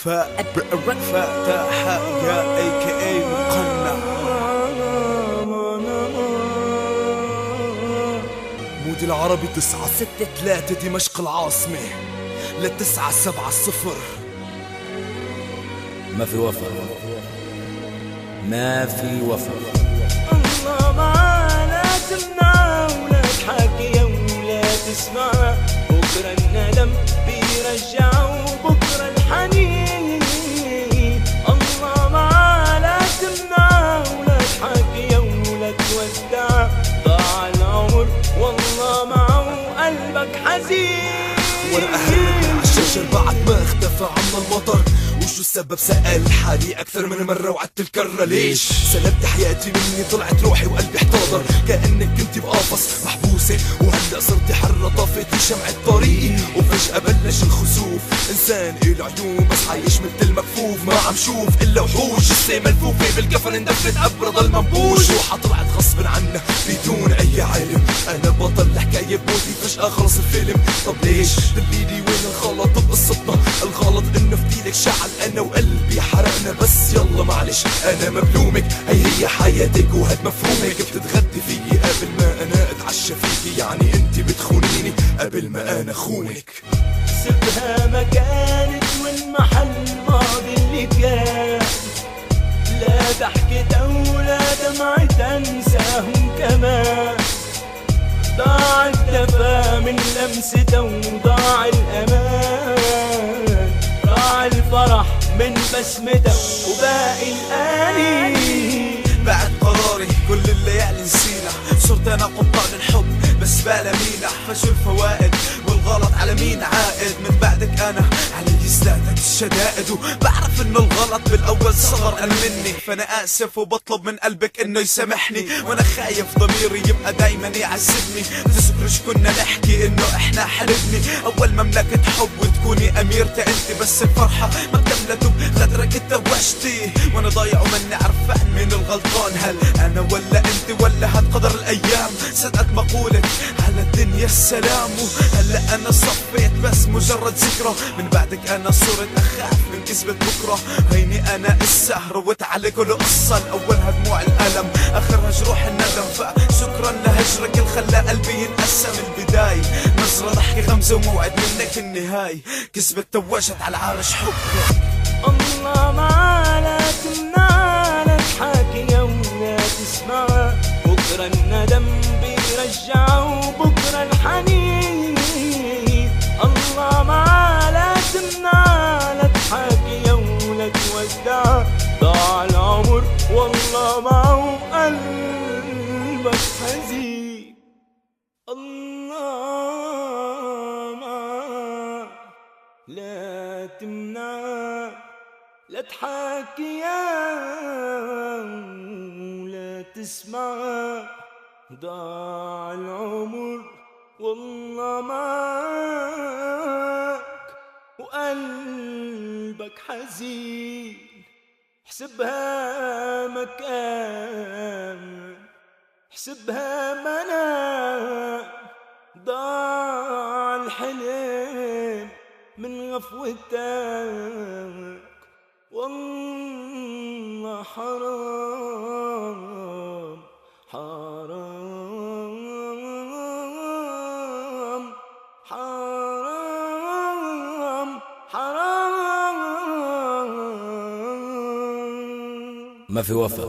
فتح يا AKA مقنع مودي العربي 963 دمشق العاصمة ل970. ما في وفا، ما في وفا. الله معانا تمنع ولا تحكي ولا تسمع، بكرة الندم بيرجع وبكرة الحنين. الله معانا تمنع ولا تحكي ولا تودع، ضاع العمر والله معه قلبك حزين. ورقة هرب عالشجر بعد ما اختفى عنا المطر، وشو السبب سأل حالي أكثر من مرة وعدت الكرة ليش سلبت حياتي مني، طلعت روحي وقلبي احتضر كأنك كنتي بقفص محبوسة، وهلأ صرتي حرة طافتي شمعة طريقي وفجأة بلش الخسوف. إنسان إله عيون بس عايش مثل المكفوف، ما عم شوف إلا وحوش جثة ملفوفة بالكفن اندفنت قبر ضل منبوش، روحها طلعت غصب عنها بدون أي علم. أنا بطل الحكاية بموتي فجأة خلص الفيلم. طب ليش دليلي وين الغلط بقصتنا؟ الغلط إنه فتيلك شعل أنا وقلبي حرقنا، بس يلا معلش أنا مبلومك، هي حياتك وهاد مفهومك. بتتغدي فيي قبل ما أنا أتعشى فيكي، يعني أنت بتخونيني قبل ما أنا خونك. سبها ما كانت والمحل الماضي اللي كان، لا ضحكة ولا دمعة تنساهم كمان. ضاع الدفا من لمسته وضاع الأمان، ضاع الفرح من بسمته وباقي الآنين. بعد قراري كل الليالي نسينا، صرت انا قبطان الحب بس بلا مينا. فشو الفوائد والغلط على مين عائد؟ من بعدك انا علي ازدادت الشدائد، وبعرف انه الغلط بالاول صغر انا مني، فانا اسف وبطلب من قلبك انه يسامحني. وانا خايف ضميري يبقى دايما يعذبني. تذكرش كنا نحكي انه احنا حلبني اول مملكة حب وتكوني اميرتي انت، بس الفرحة ما كملت بغدرك انت وحشتي، وانا ضايع وماني عرفان مين الغلطان، هل انا ولا انت ولا هاد قدر الايام؟ صدقت مقولة على الدنيا السلام، وهلا انا صفيت بس مجرد ذكرى. من بعدك انا صرت اخاف من كذبة بكرة، هيني انا السهر وتعلي كل قصة، الاولها دموع الالم اخرها جروح الندم. فشكرا لهجرك اللي خلى قلبي ينقسم. البداية نظرة ضحكة غمزة وموعد منك النهاية، كذبة توجت على عرش حبك. الله معانا تمنع لا تحكي ولا تسمع، بكرة الندم بيرجع وبكرة الحنين. الله معانا تمنع لا تحكي ولا تودع، ضاع العمر والله معه قلبك حزين. الله معاك لا تمنع لا تحكي ولا تسمع، ضاع العمر والله معاك وقلبك حزين. حسبها مكان حسبها منام، ضاع الحلم من غفوتك والله حرام حرام حرام حرام. ما في وفا.